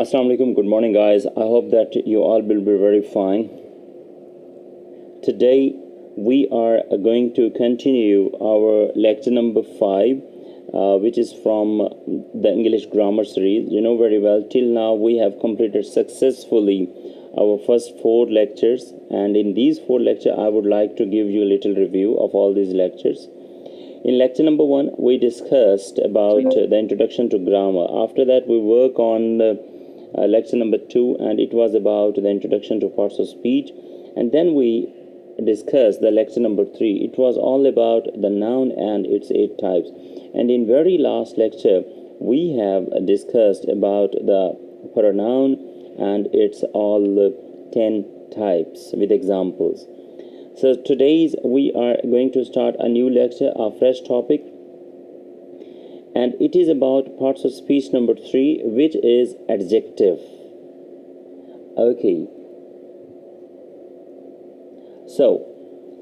Assalamu alaikum. Good morning, guys. I hope that you all will be very fine. Today, we are going to continue our lecture number 5, which is from the English grammar series. You know very well, till now we have completed successfully our first 4 lectures, and in these 4 lectures, I would like to give you a little review of all these lectures. In lecture number 1, we discussed about the introduction to grammar. After that, we work on lecture number 2, and it was about the introduction to parts of speech. And then we discussed the lecture number 3. It was all about the noun and its 8 types. And in very last lecture, we have discussed about the pronoun and its all 10 types with examples. So today's we are going to start a new lecture, a fresh topic, and it is about parts of speech number 3, which is adjective. Okay, so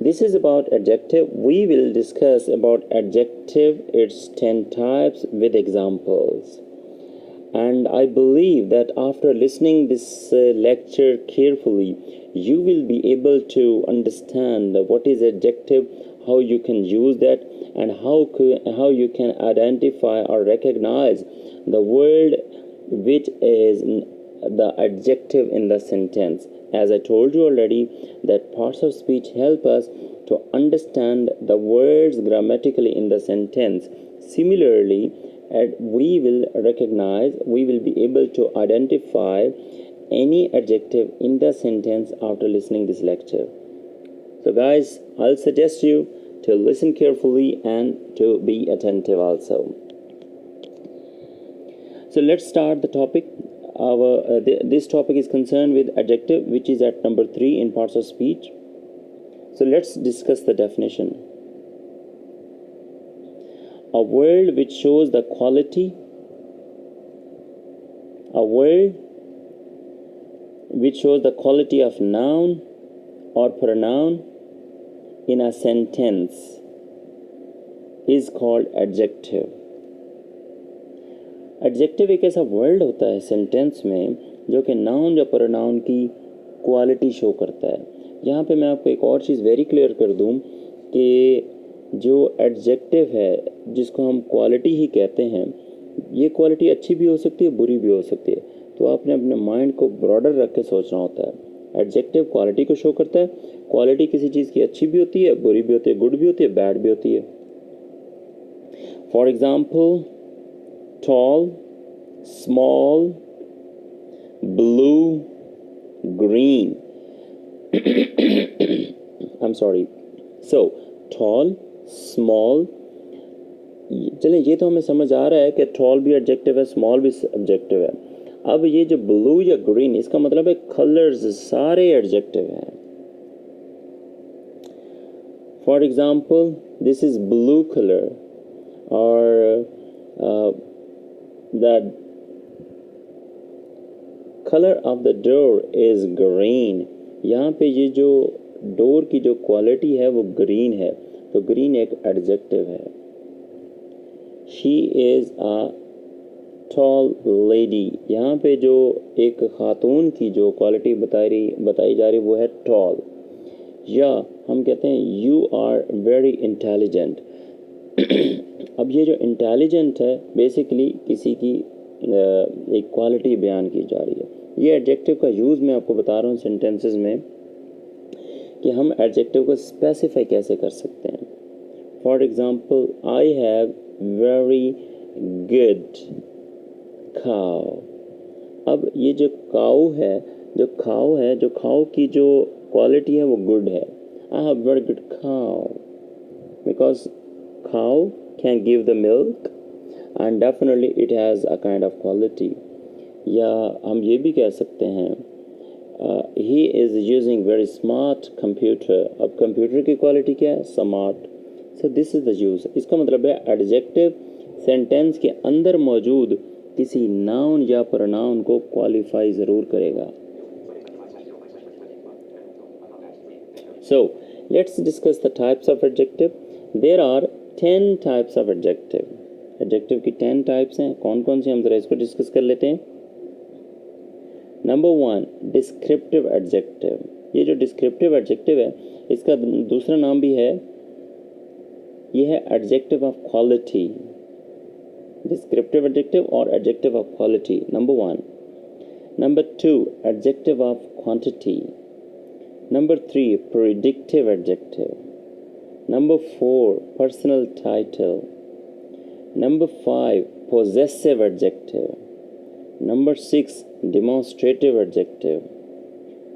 this is about adjective. We will discuss about adjective, its 10 types with examples. And I believe that after listening this lecture carefully, you will be able to understand what is adjective, how you can use that, and how you can identify or recognize the word which is the adjective in the sentence. As I told you already, that parts of speech help us to understand the words grammatically in the sentence. Similarly, we will be able to identify any adjective in the sentence after listening this lecture. So guys, I'll suggest you to listen carefully and to be attentive also. So let's start the topic. This topic is concerned with adjective, which is at number 3 in parts of speech. So let's discuss the definition. A word which shows the quality, of noun or pronoun in a sentence is called adjective. Adjective एक ऐसा word होता है sentence में जो कि noun या pronoun की quality show करता है. यहाँ पे मैं आपको एक और चीज़ वेरी क्लियर कर दूँ कि जो एडजेक्टिव है जिसको हम क्वालिटी ही कहते हैं, ये क्वालिटी अच्छी भी हो सकती है, बुरी भी हो सकती है. तो आपने अपने माइंड को ब्रॉडर रख के सोचना होता है. एडजेक्टिव क्वालिटी को शो करता है. क्वालिटी किसी चीज़ की अच्छी भी होती है, बुरी भी होती है, गुड भी होती है, बैड भी होती है. For example, tall, small, blue, green. I'm sorry. So, tall, small. चलिए, ये तो हमें समझ आ रहा है कि tall भी एडजेक्टिव है, small भी एडजेक्टिव है. अब ये जो blue या green, इसका मतलब है कलर्स सारे एडजेक्टिव हैं. For example, this is blue color, और the color of the door is green. यहाँ पे ये जो डोर की जो क्वालिटी है वो ग्रीन है, तो ग्रीन एक एडजेक्टिव है. She is a tall lady. यहाँ पे जो एक खातून की जो क्वालिटी बताई जा रही वो है tall. या हम कहते हैं you are very intelligent. अब ये जो इंटेलिजेंट है बेसिकली किसी की एक क्वालिटी बयान की जा रही है. ये एडजेक्टिव का यूज़ मैं आपको बता रहा हूँ सेंटेंसेस में कि हम एडजेक्टिव को स्पेसिफाई कैसे कर सकते हैं. For example, I have very good cow. अब ये जो खाओ की जो क्वालिटी है वो गुड है. I have very good cow because cow can give the milk and definitely it has a kind of quality. या हम ये भी कह सकते हैं he is using very smart computer. अब कंप्यूटर की क्वालिटी क्या है? Smart. So this is the use. इसका मतलब है एडजेक्टिव सेंटेंस के अंदर मौजूद किसी नाउन या प्रोनाउन को क्वालिफाई ज़रूर करेगा. So let's discuss the types of adjective. There are 10 types of adjective. Adjective की 10 टाइप्स हैं. कौन कौन सी, हम ज़रा इसको डिस्कस कर लेते हैं. Number one, descriptive adjective. ये जो डिस्क्रिप्टिव एडजेक्टिव है, इसका दूसरा नाम भी है, ये है adjective of quality. Descriptive adjective और adjective of quality, number one. Number two, adjective of quantity. Number three, predictive adjective. Number four, personal title. Number five, possessive adjective. Number six, demonstrative adjective.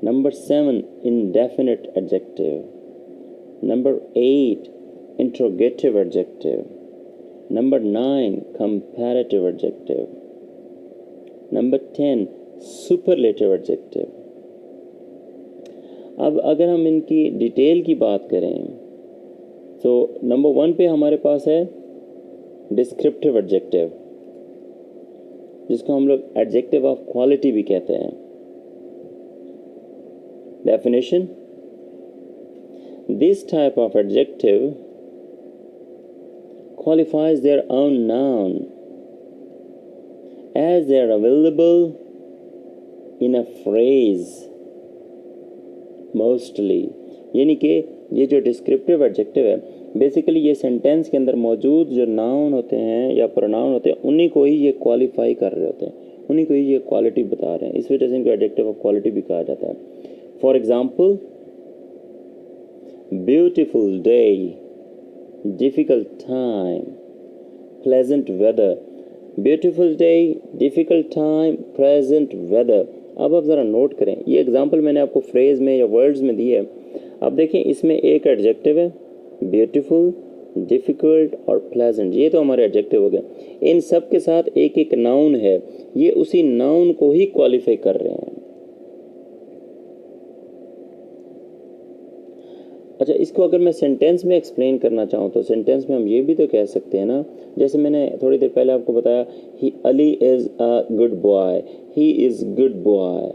Number seven, indefinite adjective. Number eight, interrogative adjective. Number nine, comparative adjective. Number 10, superlative adjective. अब अगर हम इनकी detail की बात करें तो number one पे हमारे पास है डिस्क्रिप्टिव एडजेक्टिव, जिसको हम लोग एडजेक्टिव ऑफ क्वालिटी भी कहते हैं। Definition, this type of adjective qualifies their own noun as they are available in a phrase mostly। यानी कि ये जो डिस्क्रिप्टिव एडजेक्टिव है, बेसिकली ये सेंटेंस के अंदर मौजूद जो नाउन होते हैं या प्रोनाउन होते हैं, उन्हीं को ही ये क्वालिफाई कर रहे होते हैं, उन्हीं को ही ये क्वालिटी बता रहे हैं। इस वजह से इनको एडजेक्टिव ऑफ क्वालिटी भी कहा जाता है। For example, beautiful day, difficult time, pleasant weather. Beautiful day, difficult time, present weather. अब आप ज़रा नोट करें, ये एग्जाम्पल मैंने आपको फ्रेज में या वर्ड्स में दी है। अब देखें, इसमें एक एडजेक्टिव है, ब्यूटीफुल, डिफ़िकल्ट और प्लेजेंट, ये तो हमारे एडजेक्टिव हो गए। इन सब के साथ एक एक नाउन है, ये उसी नाउन को ही क्वालिफाई कर रहे हैं। अच्छा, इसको अगर मैं सेंटेंस में एक्सप्लेन करना चाहूँ तो सेंटेंस में हम ये भी तो कह सकते हैं ना, जैसे मैंने थोड़ी देर पहले आपको बताया, Ali is a good boy, he is good boy.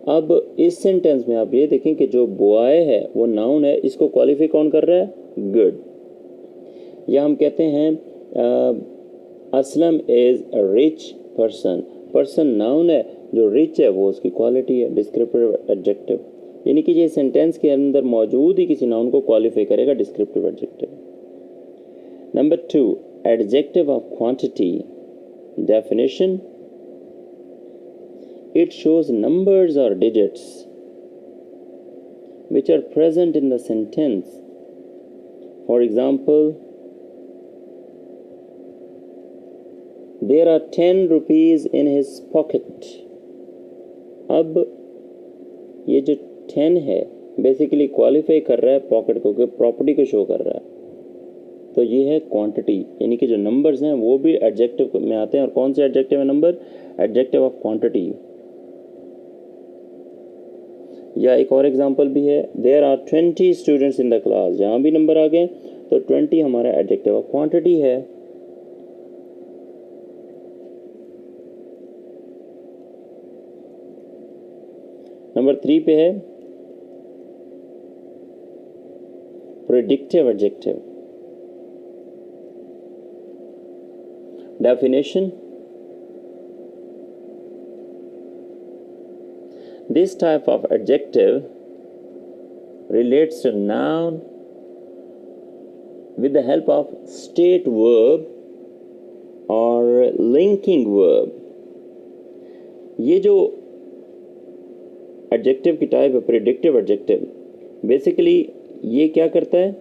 अब इस सेंटेंस में आप ये देखें कि जो बॉय है वो नाउन है, इसको क्वालिफाई कौन कर रहा है? गुड। या हम कहते हैं Aslam is a rich person, person noun है, जो रिच है वो उसकी क्वालिटी है, डिस्क्रिप्टिव एडजेक्टिव। यानी कि ये सेंटेंस के अंदर मौजूद ही किसी नाउन को क्वालिफाई करेगा, descriptive adjective. Number two, adjective of quantity. Definition, it shows numbers or digits which are present in the sentence. For example, there are 10 rupees in his pocket. अब ये जो 10 है बेसिकली क्वालिफाई कर रहा है pocket को, कि प्रॉपर्टी को शो कर रहा है। तो ये है क्वांटिटी, यानी कि जो नंबर्स हैं वो भी एडजेक्टिव में आते हैं। और कौन से एडजेक्टिव है नंबर? Adjective of quantity. या एक और एग्जांपल भी है, there are 20 students in the class, जहाँ भी नंबर आ गए तो 20 हमारा एडजेक्टिव ऑफ क्वांटिटी है। नंबर 3 पे है predictive adjective. Definition, this type of adjective relates to noun with the help of state verb or linking verb। ये जो एडजेक्टिव की टाइप है प्रेडिक्टिव एडजेक्टिव, बेसिकली ये क्या करता है?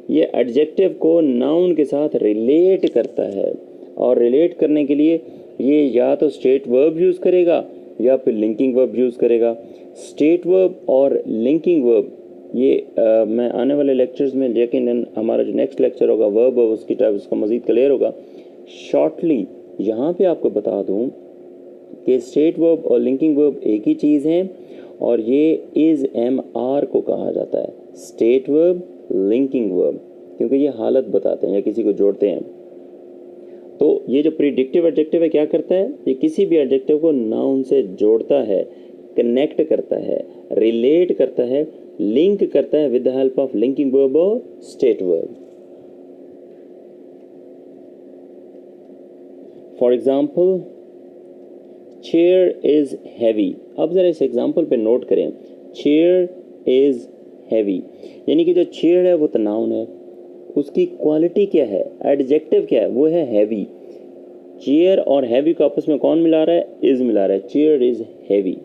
ये एडजेक्टिव को नाउन के साथ रिलेट करता है, और रिलेट करने के लिए ये या तो स्टेट वर्ब यूज़ करेगा या फिर लिंकिंग वर्ब यूज़ करेगा। स्टेट वर्ब और लिंकिंग वर्ब ये मैं आने वाले लेक्चर्स में, लेकिन हमारा जो नेक्स्ट लेक्चर होगा वर्ब और उसकी टाइप, उसका मज़ीद क्लियर होगा। शॉर्टली यहाँ पे आपको बता दूँ कि स्टेट वर्ब और लिंकिंग वर्ब एक ही चीज़ हैं, और ये इज़ एम आर को कहा जाता है, स्टेट वर्ब, लिंकिंग वर्ब, क्योंकि ये हालत बताते हैं या किसी को जोड़ते हैं। तो ये जो प्रिडिक्टिव एडजेक्टिव है क्या करता है? ये किसी भी एडजेक्टिव को नाउन से जोड़ता है, कनेक्ट करता है, रिलेट करता है, लिंक करता है with the help of linking verb और state verb. For example, chair is heavy. अब ज़रा इस एग्जांपल पे नोट करें, चेयर इज़ हैवी, यानी कि जो चेयर है वो तो नाउन है, उसकी क्वालिटी क्या है, एडजेक्टिव क्या है, वो है हैवी। चेयर और हैवी को आपस में कौन मिला रहा है, इज़ मिला रहा है, चेयर इज़ हैवी।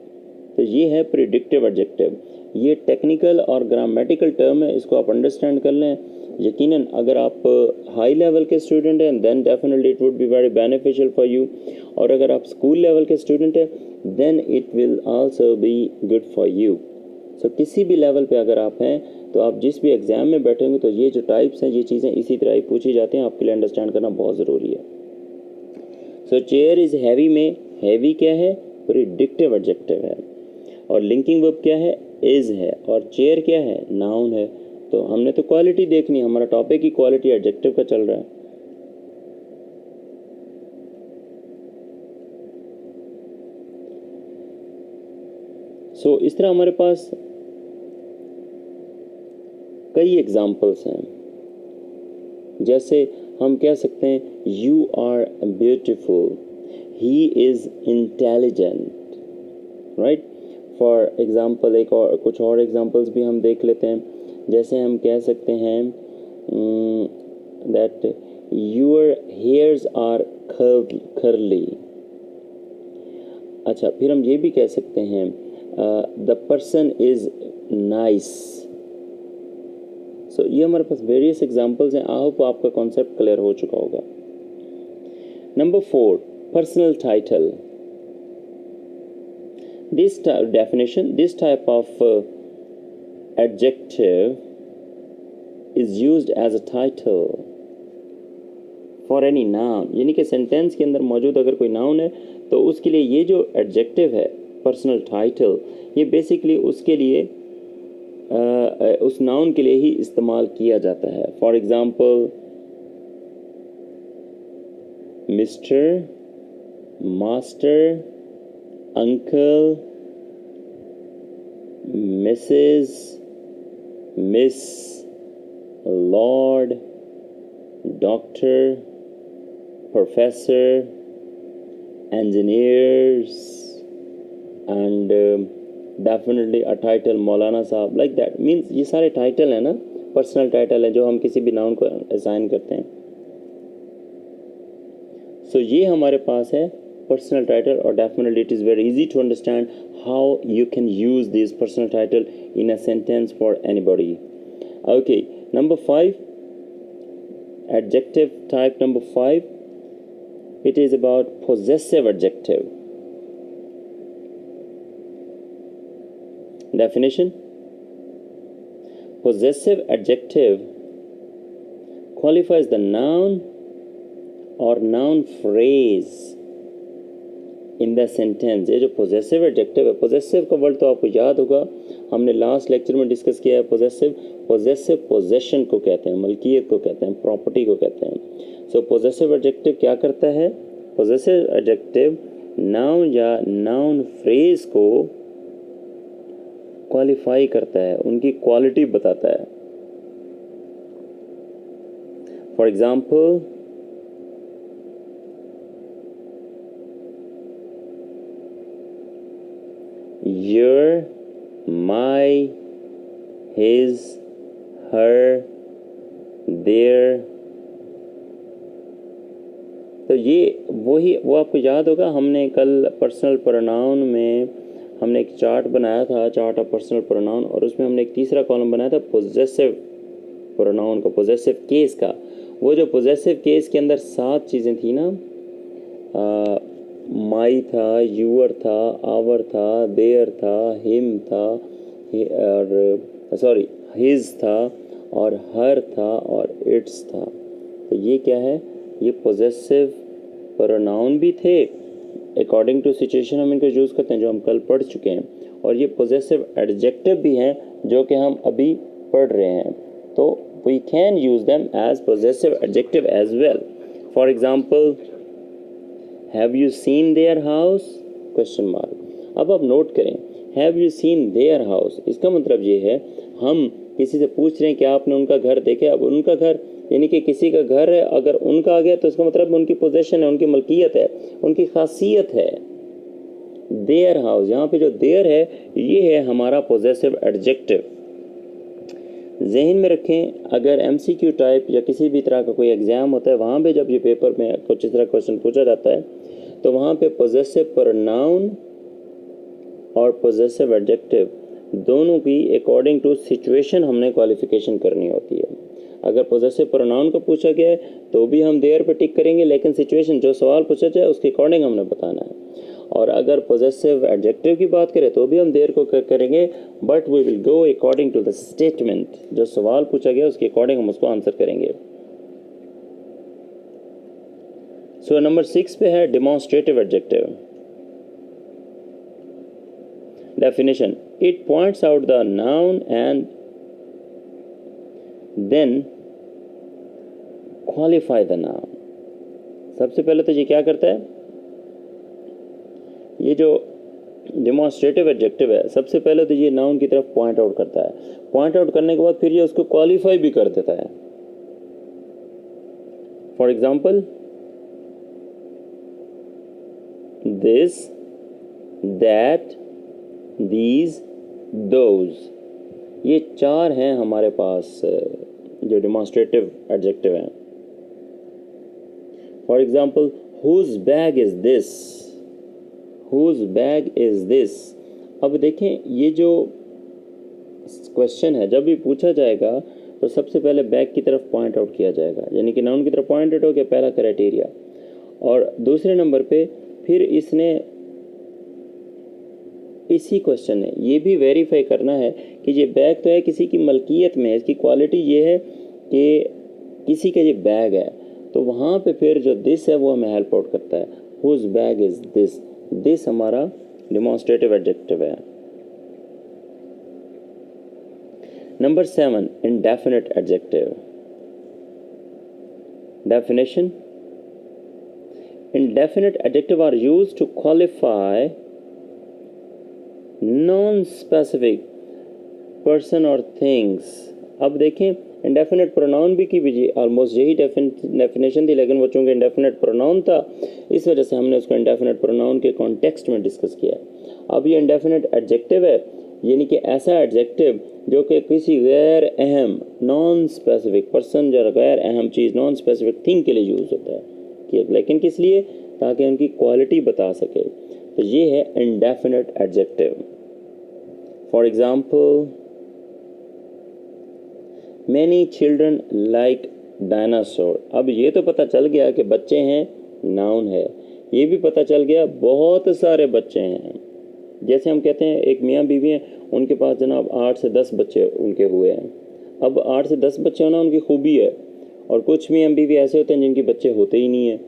तो ये है प्रिडिक्टिव एडजेक्टिव। ये टेक्निकल और ग्रामेटिकल टर्म है, इसको आप अंडरस्टैंड कर लें। यकीनन अगर आप हाई लेवल के स्टूडेंट हैं then definitely it would be very beneficial for you, और अगर आप स्कूल लेवल के स्टूडेंट हैं then it will also be good for you. So किसी भी लेवल पे अगर आप हैं तो आप जिस भी एग्ज़ाम में बैठेंगे तो ये जो टाइप्स हैं, ये चीज़ें इसी तरह ही पूछी जाती हैं, आपके लिए अंडरस्टैंड करना बहुत ज़रूरी है। सो चेयर इज़ हैवी में हैवी क्या है, प्रिडिक्टिव एडजेक्टिव है, और लिंकिंग वर्ब क्या है, इज़ है, और चेयर क्या है, नाउन है। तो हमने तो क्वालिटी देखनी, हमारा टॉपिक ही क्वालिटी एडजेक्टिव का चल रहा है। सो इस तरह हमारे पास कई एग्जाम्पल्स हैं, जैसे हम कह सकते हैं you are beautiful, he is intelligent, right. For example एक और कुछ और एग्जाम्पल्स भी हम देख लेते हैं, जैसे हम कह सकते हैं that your hairs are curly. अच्छा, फिर हम ये भी कह सकते हैं the person is nice. So ये हमारे पास वेरियस एग्जाम्पल्स हैं। आई होप आपका कॉन्सेप्ट क्लियर हो चुका होगा। Number 4, personal title. This definition, this type of adjective is used as a title for any noun, यानी कि सेंटेंस के अंदर मौजूद अगर कोई नाउन है तो उसके लिए ये जो एडजेक्टिव है पर्सनल टाइटल, ये बेसिकली उसके लिए उस नाउन के लिए ही इस्तेमाल किया जाता है। For example mister, master, uncle, Mrs, Miss, Lord, doctor, professor, engineers, and definitely a title मौलाना साहब, like that means ये सारे टाइटल हैं ना, पर्सनल टाइटल है जो हम किसी भी नाउन को असाइन करते हैं। सो ये हमारे पास है personal title, or definitely it is very easy to understand how you can use this personal title in a sentence for anybody. Okay, number 5, adjective type number 5, it is about possessive adjective. Definition: possessive adjective qualifies the noun or noun phrase in the sentence. ये जो possessive adjective है, possessive का word तो आपको याद होगा, हमने last lecture में डिस्कस किया है। पोजेसिव पोजेशन को कहते हैं, मलकियत को कहते हैं, प्रॉपर्टी को कहते हैं। सो पोजेसिव एडजेक्टिव क्या करता है, पोजेसिव एडजेक्टिव नाउन या नाउन फ्रेज को क्वालिफाई करता है, उनकी क्वालिटी बताता है। For example your, my, his, her, their। तो ये वो आपको याद होगा, हमने कल पर्सनल प्रोनाउन में हमने एक चार्ट बनाया था, चार्ट ऑफ पर्सनल प्रोनाउन, और उसमें हमने एक तीसरा कॉलम बनाया था पोजेसिव प्रोनाउन का, पोजेसिव केस का। वो जो पोजेसिव केस के अंदर 7 चीज़ें थी ना, माई था, यूअर था, आवर था, देयर था, हिम था, और सॉरी हिज था, और हर था, और इट्स था। तो ये क्या है, ये पोजेसिव प्रोनाउन भी थे, अकॉर्डिंग टू सिचुएशन हम इनको यूज़ करते हैं, जो हम कल पढ़ चुके हैं, और ये पोजेसिव एडजेक्टिव भी हैं जो कि हम अभी पढ़ रहे हैं। तो we can use them as possessive adjective as well. For example have you seen their house, question mark. अब आप नोट करें, have you seen their house, इसका मतलब ये है हम किसी से पूछ रहे हैं कि आपने उनका घर देखे। अब उनका घर यानी कि किसी का घर है, अगर उनका आ गया तो इसका मतलब उनकी पोजेशन है, उनकी मलकियत है, उनकी खासियत है। देयर हाउस, यहाँ पे जो देयर है ये है हमारा पोजेसिव एडजेक्टिव। जहन में रखें, अगर एमसीक्यू टाइप या किसी भी तरह का कोई एग्ज़ाम होता है, वहाँ पे जब ये पेपर में कुछ इस तरह क्वेश्चन पूछा जाता है तो वहाँ पे पोजेसिव प्रोनाउन और पोजेसिव एडजेक्टिव दोनों की अकॉर्डिंग टू सिचुएशन हमने क्वालिफिकेशन करनी होती है। अगर पोजेसिव प्रोनाउन को पूछा गया है तो भी हम देयर पे टिक करेंगे, लेकिन सिचुएशन जो सवाल पूछा जाए उसके अकॉर्डिंग हमने बताना है। और अगर पोजेसिव एडजेक्टिव की बात करें तो भी हम देयर को करेंगे, but we will go according to the statement, जो सवाल पूछा गया उसके अकॉर्डिंग हम उसको आंसर करेंगे। सो नंबर 6 पे है demonstrative adjective. Definition: it points out the noun and then qualify the noun। सबसे पहले तो ये क्या करता है, ये जो डिमॉन्स्ट्रेटिव एडजेक्टिव है सबसे पहले तो ये नाउन की तरफ पॉइंट आउट करता है। पॉइंट आउट करने के बाद फिर ये उसको क्वालिफाई भी कर देता है। For example, this, that, these, those, ये चार हैं हमारे पास जो डिमॉन्स्ट्रेटिव एडजेक्टिव हैं। For example, whose bag is this, whose bag is this। अब देखें, ये जो क्वेश्चन है जब भी पूछा जाएगा तो सबसे पहले बैग की तरफ पॉइंट आउट किया जाएगा, यानी कि नाउन की तरफ पॉइंट आउट हो गया, पहला क्राइटेरिया। और दूसरे नंबर पे फिर इसने इसी क्वेश्चन ने ये भी वेरीफाई करना है कि ये बैग तो है किसी की मलकियत में है, इसकी क्वालिटी ये है कि किसी का ये बैग है, तो वहाँ पे फिर जो दिस है वो हमें हेल्प आउट करता है। Whose bag is this, this हमारा डिमॉन्स्ट्रेटिव एडजेक्टिव है। Number 7, indefinite adjective. Definition: indefinite adjective are used to qualify non specific person और थिंग्स। अब देखें, इंडेफिनेट प्रोनाउन भी की भी ऑलमोस्ट यही डेफिनेशन थी, लेकिन वो चूँकि इंडेफिनेट प्रोनाउन था इस वजह से हमने उसको इंडेफिनेट प्रोनाउन के कॉन्टेक्स्ट में डिस्कस किया। अब ये इंडेफिनेट एडजेक्टिव है, यानी कि ऐसा एडजेक्टिव जो कि किसी गैर अहम नॉन स्पेसिफिक पर्सन या गैर अहम चीज़ नॉन स्पेसिफिक थिंग के लिए यूज़ होता है, कि लेकिन किस लिए, ताकि उनकी क्वालिटी बता सके। तो ये है indefinite adjective. For example, many children like dinosaur. अब ये तो पता चल गया कि बच्चे हैं, नाउन है। ये भी पता चल गया बहुत सारे बच्चे हैं। जैसे हम कहते हैं एक मियाँ बीवी हैं, उनके पास जनाब 8 से 10 बच्चे उनके हुए हैं। अब 8 से 10 बच्चे होना उनकी खूबी है, और कुछ मियाँ बीवी ऐसे होते हैं जिनके बच्चे होते ही नहीं है,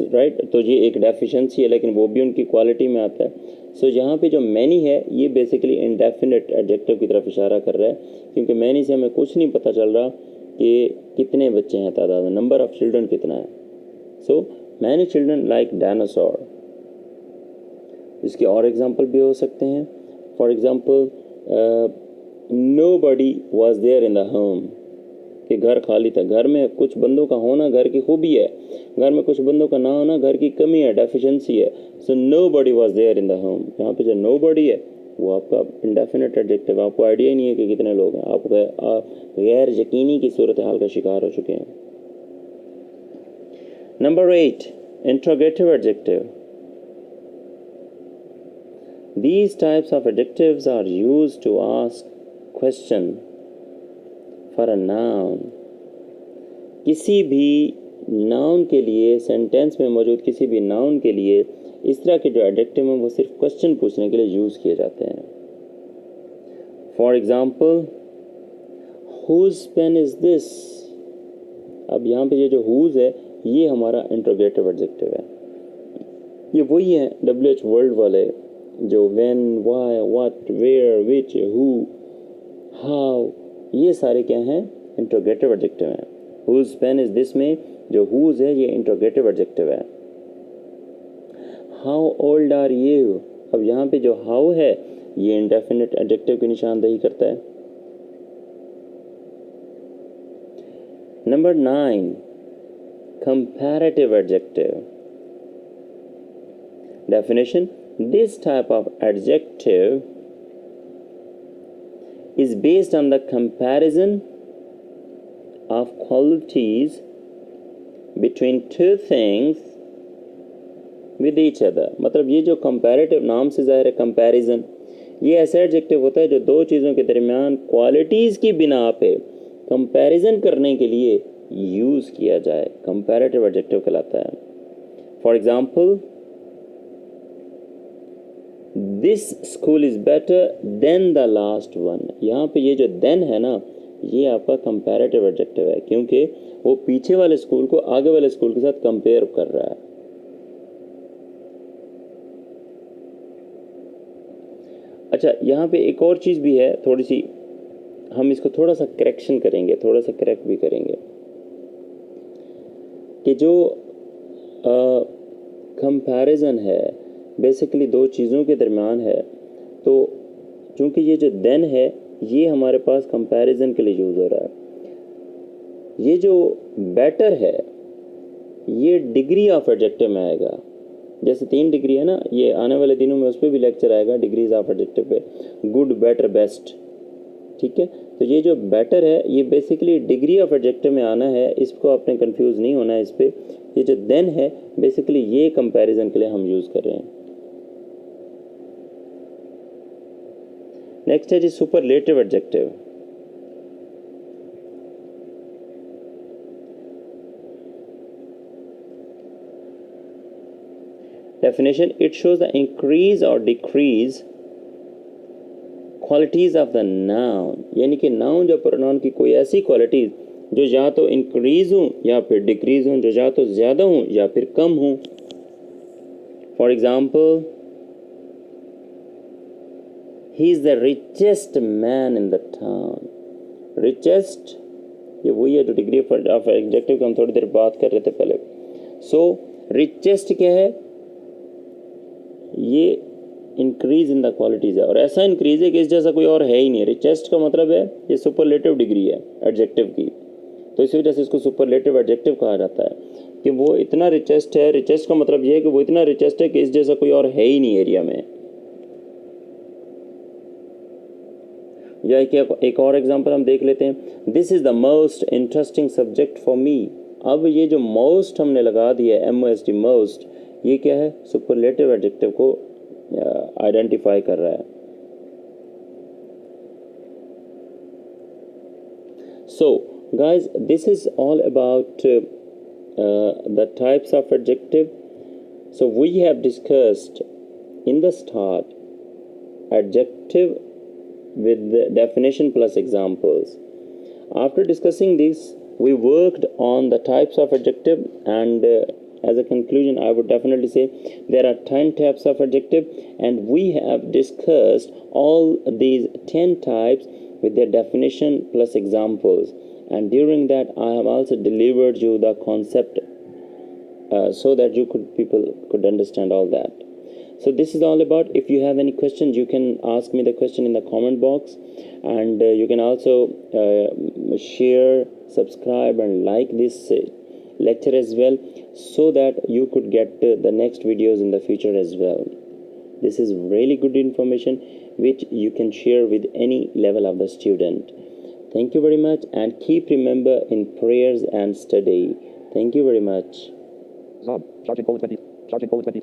राइट। तो ये एक डेफिशिएंसी है, लेकिन वो भी उनकी क्वालिटी में आता है। सो यहाँ पे जो मैनी है ये बेसिकली इंडेफिनिट एडजेक्टिव की तरफ इशारा कर रहा है, क्योंकि मैनी से हमें कुछ नहीं पता चल रहा कि कितने बच्चे हैं, तादाद में, नंबर ऑफ चिल्ड्रन कितना है। So many children like dinosaur. इसके और एग्जांपल भी हो सकते हैं। For example, nobody was there in the home, कि घर खाली था। घर में कुछ बंदों का होना घर की खूबी है, घर में कुछ बंदों का ना होना घर की कमी है, डेफिशिएंसी है। So nobody was there in the home, यहाँ पे जो नोबडी है वो आपका इंडेफिनिट एडजेक्टिव। आपको आइडिया ही नहीं है कि कितने लोग हैं, आप गैर यकीनी की सूरत हाल का शिकार हो चुके हैं। Number 8, interrogative adjective. These types of adjectives are used to ask question for a noun। किसी भी नाउन के लिए, सेंटेंस में मौजूद किसी भी नाउन के लिए इस तरह के जो एडजेक्टिव हैं वो सिर्फ क्वेश्चन पूछने के लिए यूज़ किए जाते हैं। For example, whose pen is this. अब यहाँ पे ये जो हुज है ये हमारा इंट्रोगेटिव एडजेक्टिव है। ये वही है WH वर्ल्ड वाले, जो when, why, what, where, which, who, how, ये सारे क्या हैं, इंट्रोगेटिव एडजेक्टिव हैं। हुज पेन इज दिस में जो हुज है ये इंट्रोगेटिव एडजेक्टिव है। How old are you. अब यहाँ पे जो हाउ है ये इंडेफिनिट एडजेक्टिव की निशानदेही करता है। Number 9, comparative adjective. Definition: This type of adjective is based on the comparison of qualities between two things with each other. मतलब ये जो comparative नाम से ज़ाहिर है comparison, ये ऐसा एडजेक्टिव होता है जो दो चीज़ों के दरमियान क्वालिटीज़ की बिना पे कंपैरिजन करने के लिए यूज़ किया जाए, कंपैरेटिव एडजेक्टिव कहलाता है. For example, this school is better than the last one. यहाँ पे ये जो देन है ना, ये आपका कंपैरेटिव एडजेक्टिव है, क्योंकि वो पीछे वाले स्कूल को आगे वाले स्कूल के साथ कंपेयर कर रहा है. अच्छा, यहाँ पे एक और चीज़ भी है, थोड़ी सी हम इसको थोड़ा सा करेक्शन करेंगे, थोड़ा सा करेक्ट भी करेंगे कि जो कंपैरिजन है बेसिकली दो चीज़ों के दरमियान है. तो चूंकि ये जो देन है ये हमारे पास कंपैरिजन के लिए यूज़ हो रहा है. ये जो बेटर है ये डिग्री ऑफ एडजेक्टिव में आएगा. जैसे 3 डिग्री है ना, ये आने वाले दिनों में उस पर भी लेक्चर आएगा डिग्रीज ऑफ एडजेक्टिव पे, गुड, बेटर, बेस्ट. ठीक है, तो ये जो बेटर है ये बेसिकली डिग्री ऑफ एडजेक्टिव में आना है, इसको आपने कंफ्यूज नहीं होना है इस पे. ये जो देन है बेसिकली ये कंपैरिजन के लिए हम यूज़ कर रहे हैं. नेक्स्ट है जी superlative adjective. Definition: it shows the increase or decrease qualities of the noun. यानी कि नाउन या प्रोनाउन की कोई ऐसी क्वालिटीज जो या तो इंक्रीज हो या फिर डिक्रीज हो, जो या तो ज़्यादा हो या फिर कम हो. For example, he is the richest man in the town. Richest ये वही है जो डिग्री ऑफ एडजेक्टिव का हम थोड़ी देर बात कर रहे थे पहले. सो रिचेस्ट क्या है, ये इंक्रीज इन द क्वालिटीज़ है, और ऐसा इंक्रीज है कि इस जैसा कोई और है ही नहीं. रिचेस्ट का मतलब है ये सुपरलेटिव डिग्री है एडजेक्टिव की, तो इसी वजह से इसको सुपरलेटिव एडजेक्टिव कहा जाता है कि वो इतना रिचेस्ट है. रिचेस्ट का मतलब ये है कि वो इतना रिचेस्ट है कि इस जैसा कोई और है ही नहीं एरिया में. या एक और एग्जांपल हम देख लेते हैं. This is the most interesting subject for me. अब ये जो मोस्ट हमने लगा दिया है, MOST, मोस्ट, ये क्या है, सुपरलेटिव एडजेक्टिव को आइडेंटिफाई कर रहा है. So guys, this is all about the types of adjective. So we have discussed in the start adjective with the definition plus examples. After discussing this, we worked on the types of adjective, and as a conclusion I would definitely say there are 10 types of adjective, and we have discussed all these 10 types with their definition plus examples, and during that I have also delivered you the concept so that people could understand all that. So this is all about. If you have any questions, you can ask me the question in the comment box, and you can also share, subscribe and like this lecture as well, so that you could get the next videos in the future as well. This is really good information which you can share with any level of the student. Thank you very much, and keep remember in prayers and study. Thank you very much. Charging 20. Charging 22.